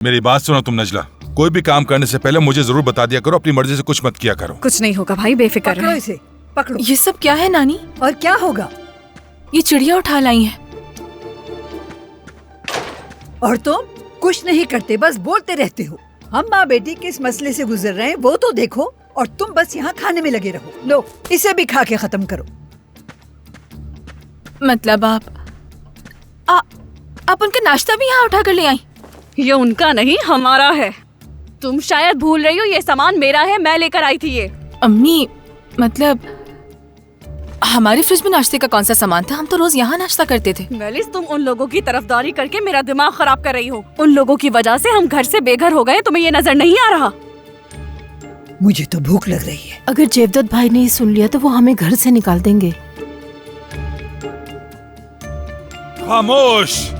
मेरी बात सुनो तुम नजला, कोई भी काम करने से पहले मुझे जरूर बता दिया करो, अपनी मर्जी से कुछ मत किया करो। कुछ नहीं होगा भाई, बेफिक्र पकड़ो इसे, पकड़ो। ये सब क्या है नानी? और क्या होगा? ये चिड़िया उठा लाई है। और तुम कुछ नहीं करते, बस बोलते रहते हो। हम माँ बेटी किस मसले से गुजर रहे हैं वो तो देखो, और तुम बस यहाँ खाने में लगे रहो। लो इसे भी खा के खत्म करो। मतलब आप उनका नाश्ता भी यहाँ उठा कर ले आई? ये उनका नहीं, हमारा है। तुम शायद भूल रही हो, ये सामान मेरा है, मैं लेकर आई थी ये। अम्मी मतलब हमारी फ्रिज में नाश्ते का कौन सा सामान था? हम तो रोज यहाँ नाश्ता करते थे। मेलिस, तुम उन लोगों की तरफदारी करके मेरा दिमाग खराब कर रही हो। उन लोगों की वजह से हम घर से बेघर हो गए, तुम्हें ये नजर नहीं आ रहा? मुझे तो भूख लग रही है। अगर जेवदत्त भाई ने सुन लिया तो वो हमें घर से निकाल देंगे। खामोश!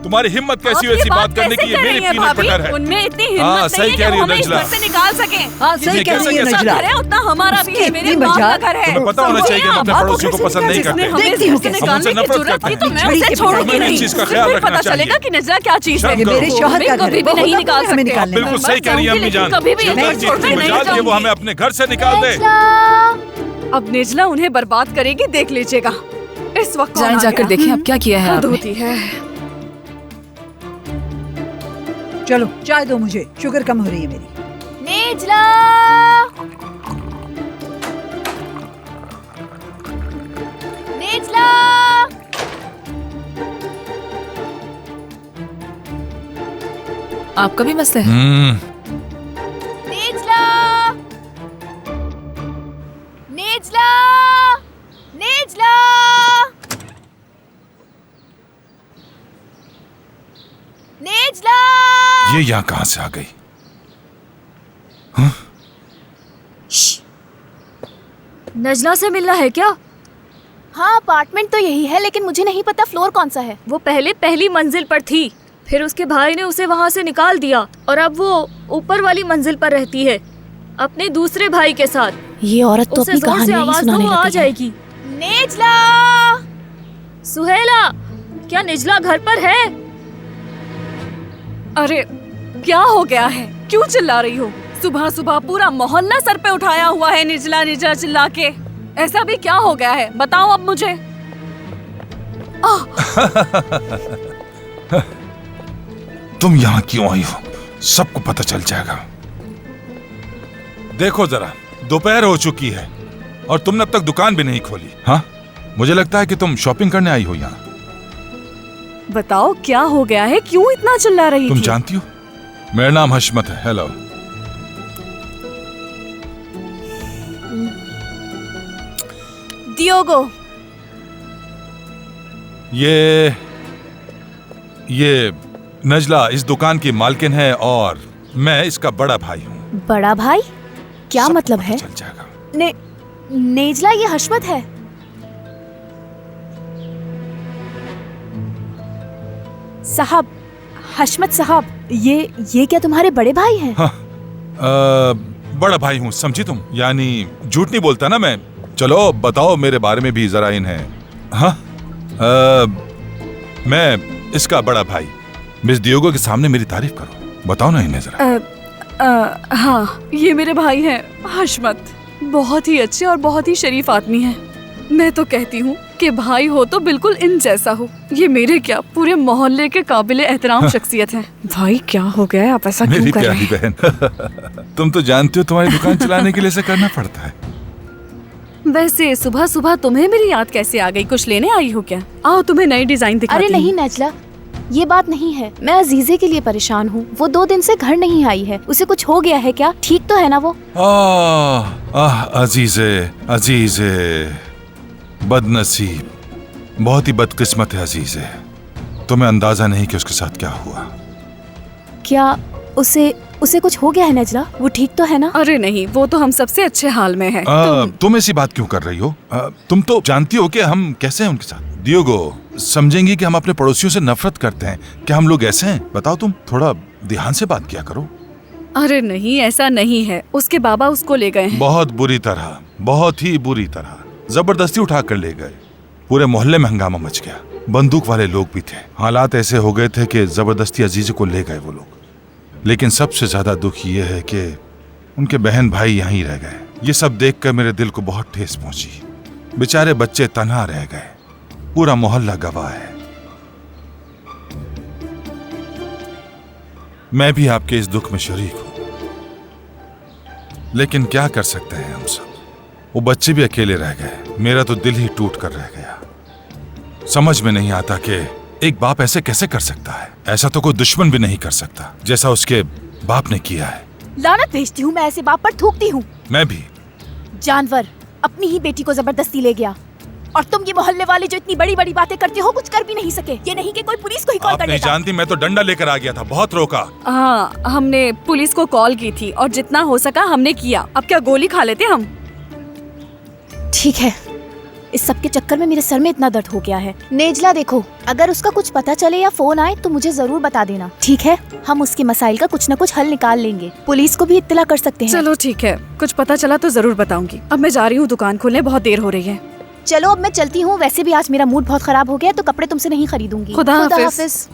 तुम्हारी हिम्मत कैसी हुई ऐसी बात करने की? ये मेरी पीनट बटर है। उनमें इतनी हाँ, हिम्मत सही नहीं कह है रही कि हो हमें इस नजला। घर से निकाल सके। हाँ सही कह रही है नजला। घर है उतना हमारा भी है, मेरे उसकी बाप का वजह- घर है। तुम्हें पता होना चाहिए कि हम अपने पड़ोसियों को पसंद नहीं करते। हमें देखती इस हूँ घर से कैसे। निकालने हमसे की नफरत जरूरत थी करते तो हैं। मैं छड़ी उसे के छोड़ूंगी पीछे नहीं। इस चीज का फिर ख्याल भी रखना पता चाहिए। चलेगा कि नजला क्या चीज है। शर्म ये करो। मेरे शौहर का घर कभी है, भी वो नहीं होता निकाल है, हमें सकते। निकालने बिल्कुल का। सही कह रही है अम्मी जान। कभी भी जिस चीज छोड़कर की नहीं मजाल की वो जाऊंगी। हमें अपने घर से निकाल दे। अब नेजला उन्हें बर्बाद करेगी, देख लीजिएगा। इस वक्त जाएं जाकर देखें अब क्या किया है हद आपने। होती है। चलो चाय दो मुझे, शुगर कम हो रही है मेरी। नेजला! नेजला! आपका भी मसला है? नेजला! नेजला! नेजला! नेजला! ये यहाँ कहाँ से आ गई? नजला से मिलना है क्या? हाँ, अपार्टमेंट तो यही है, लेकिन मुझे नहीं पता फ्लोर कौन सा है। वो पहले पहली मंजिल पर थी, फिर उसके भाई ने उसे वहाँ से निकाल दिया और अब वो ऊपर वाली मंजिल पर रहती है अपने दूसरे भाई के साथ। ये औरत तो उसे अपनी जोर से कहानी ही आवाज दो, सुनाने वो आ लगी है। जाएगी। नेजला! सुहेला, क्या निजला घर पर है? अरे क्या हो गया है? क्यों चिल्ला रही हो? सुबह सुबह पूरा मोहल्ला सर पे उठाया हुआ है निजला निजला चिल्ला के। ऐसा भी क्या हो गया है, बताओ अब मुझे। तुम यहाँ क्यों आई हो? सबको पता चल जाएगा। देखो जरा, दोपहर हो चुकी है और तुमने अब तक दुकान भी नहीं खोली। हाँ, मुझे लगता है कि तुम शॉपिंग करने आई हो यहाँ। बताओ क्या हो गया है, क्यों इतना चिल्ला रही तुम थी? जानती हो, मेरा नाम हशमत है। हेलो। डियोगो। ये नजला इस दुकान की मालकिन है और मैं इसका बड़ा भाई हूँ। बड़ा भाई? क्या सबको मतलब पता है? चल जाएगा। नेजला, ये हशमत है। साहब, हशमत साहब, ये क्या तुम्हारे बड़े भाई हैं? हाँ, बड़ा भाई हूँ, समझी तुम? यानी झूठ नहीं बोलता ना मैं। चलो बताओ मेरे बारे में भी जरा इन्हें। हाँ, मैं इसका बड़ा भाई। मिस डियोगो के सामने मेरी तारीफ करो, बताओ ना इन्हें जरा। हाँ, ये मेरे भाई हैं हशमत। बहुत ही अच्छे और बहुत ही शरीफ आदमी हैं। मैं तो कहती हूँ कि भाई हो तो बिल्कुल इन जैसा हो। ये मेरे क्या, पूरे मोहल्ले के काबिले एहतराम शख्सियत हैं। भाई क्या हो गया है, आप ऐसा क्यों मेरी कर रहे प्यारी हैं? बहन, तुम तो जानती हो तुम्हारी दुकान चलाने के लिए ऐसा करना पड़ता है। वैसे सुबह सुबह तुम्हें मेरी याद कैसे आ गई? कुछ लेने आई हो क्या? आओ तुम्हें नई डिजाइन दिखाती अरे हूँ। नहीं नेजला, ये बात नहीं है। मैं अजीजे के लिए परेशान हूँ। वो 2 दिन से घर नहीं आई है। उसे कुछ हो गया है क्या? ठीक तो है ना वो? अजीजे, अजीजे, बदनसीब, बहुत ही बदकिस्मत है अजीजे। तुम्हें अंदाजा नहीं कि उसके साथ क्या हुआ। क्या उसे कुछ हो गया है नेजला? वो ठीक तो है ना? अरे नहीं, वो तो हम सबसे अच्छे हाल में है। तुम ऐसी बात क्यों कर रही हो? तुम तो जानती हो कि हम कैसे हैं उनके साथ। डियोगो समझेंगी कि हम अपने पड़ोसियों से नफरत करते हैं। क्या हम लोग ऐसे हैं? बताओ, तुम थोड़ा ध्यान से बात किया करो। अरे नहीं, ऐसा नहीं है। उसके बाबा उसको ले गए हैं। बहुत बुरी तरह, बहुत ही बुरी तरह जबरदस्ती उठा कर ले गए। पूरे मोहल्ले में हंगामा मच गया। बंदूक वाले लोग भी थे। हालात ऐसे हो गए थे कि जबरदस्ती अजीज को ले गए वो लोग। लेकिन सबसे ज्यादा दुख ये है कि उनके बहन भाई यहीं रह गए। ये सब देखकर मेरे दिल को बहुत ठेस पहुंची। बेचारे बच्चे तन्हा रह गए, पूरा मोहल्ला गवाह है। मैं भी आपके इस दुख में शरीक हूं, लेकिन क्या कर सकते हैं हम सब। वो बच्चे भी अकेले रह गए, मेरा तो दिल ही टूट कर रह गया। समझ में नहीं आता कि एक बाप ऐसे कैसे कर सकता है। ऐसा तो कोई दुश्मन भी नहीं कर सकता जैसा उसके बाप ने किया है। लानत भेजती हूँ, मैं ऐसे बाप पर थूकती हूँ। मैं भी। जानवर अपनी ही बेटी को जबरदस्ती ले गया, और तुम ये मोहल्ले वाले जो इतनी बड़ी बड़ी बातें करते हो कुछ कर भी नहीं सके। ये नहीं कि कोई पुलिस को ही कॉल आप कर नहीं देता। जानती, मैं तो डंडा लेकर आ गया था, बहुत रोका। हाँ, हमने पुलिस को कॉल की थी और जितना हो सका हमने किया। अब क्या गोली खा लेते हम? ठीक है, इस सब के चक्कर में मेरे सर में इतना दर्द हो गया है। नेजला देखो, अगर उसका कुछ पता चले या फोन आए तो मुझे जरूर बता देना, ठीक है? हम उसके मसाइल का कुछ न कुछ हल निकाल लेंगे। पुलिस को भी इत्तला कर सकते हैं। चलो ठीक है, कुछ पता चला तो जरूर बताऊंगी। अब मैं जा रही हूँ दुकान खोलने, बहुत देर हो रही है। चलो अब मैं चलती हूँ। वैसे भी आज मेरा मूड बहुत खराब हो गया है, तो कपड़े तुमसे नहीं खरीदूंगी। खुदा हाफिज। हाफिज।